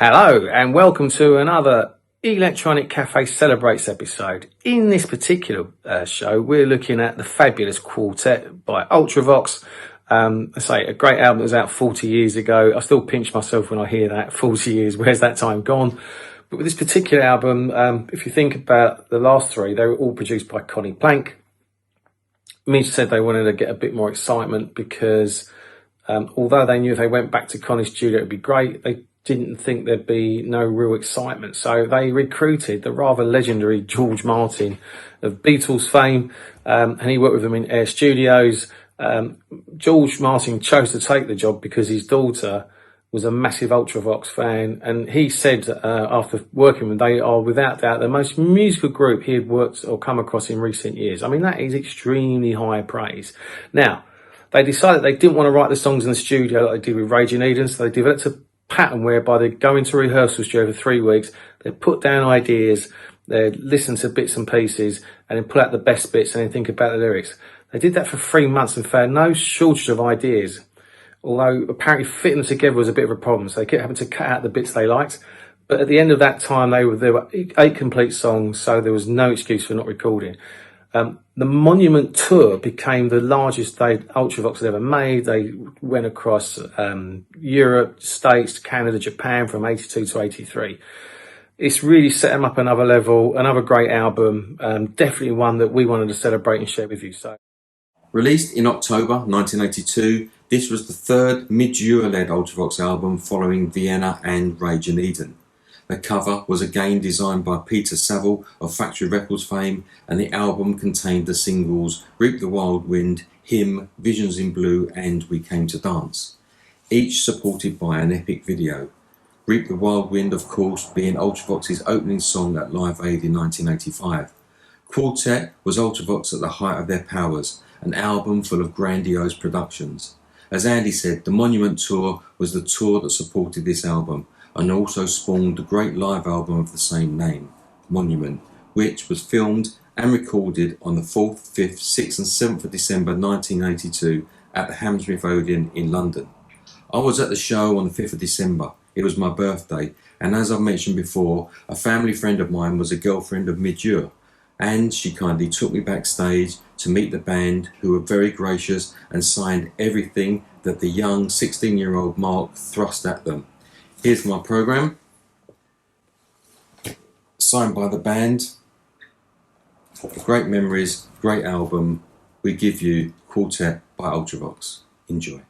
Hello and welcome to another Electronic Cafe Celebrates episode. In this particular show, we're looking at the fabulous Quartet by Ultravox. I say a great album that was out 40 years ago. I still pinch myself when I hear that. 40 years, where's that time gone? But with this particular album, if you think about the last three, they were all produced by Conny Plank. Midge said they wanted to get a bit more excitement because although they knew if they went back to Conny's studio it would be great, they didn't think there'd be no real excitement. So they recruited the rather legendary George Martin of Beatles fame, and he worked with them in Air Studios. George Martin chose to take the job because his daughter was a massive Ultravox fan, and he said after working with them, they are without doubt the most musical group he had worked or come across in recent years. I mean, that is extremely high praise. Now, they decided they didn't want to write the songs in the studio like they did with Raging Eden, so they developed a pattern whereby they go into rehearsal studio for 3 weeks, they put down ideas, they listen to bits and pieces, and then pull out the best bits and then think about the lyrics. They did that for 3 months and found no shortage of ideas, although apparently fitting them together was a bit of a problem, so they kept having to cut out the bits they liked. But at the end of that time, there were 8 complete songs, so there was no excuse for not recording. The Monument Tour became the largest Ultravox had ever made. They went across Europe, States, Canada, Japan from 82 to 83. It's really set them up another level, another great album, definitely one that we wanted to celebrate and share with you. So, released in October 1982, this was the third Midge Ure-led Ultravox album following Vienna and Raging Eden. The cover was again designed by Peter Saville of Factory Records fame, and the album contained the singles Reap the Wild Wind, Hymn, Visions in Blue and We Came to Dance, each supported by an epic video. Reap the Wild Wind, of course, being Ultravox's opening song at Live Aid in 1985. Quartet was Ultravox at the height of their powers, an album full of grandiose productions. As Andy said, the Monument Tour was the tour that supported this album, and also spawned the great live album of the same name, Monument, which was filmed and recorded on the 4th, 5th, 6th and 7th of December 1982 at the Hammersmith Odeon in London. I was at the show on the 5th of December. It was my birthday, and as I've mentioned before, a family friend of mine was a girlfriend of Midge Ure, and she kindly took me backstage to meet the band, who were very gracious and signed everything that the young 16-year-old Mark thrust at them. Here's my programme, signed by the band. Great memories, great album. We give you Quartet by Ultravox. Enjoy.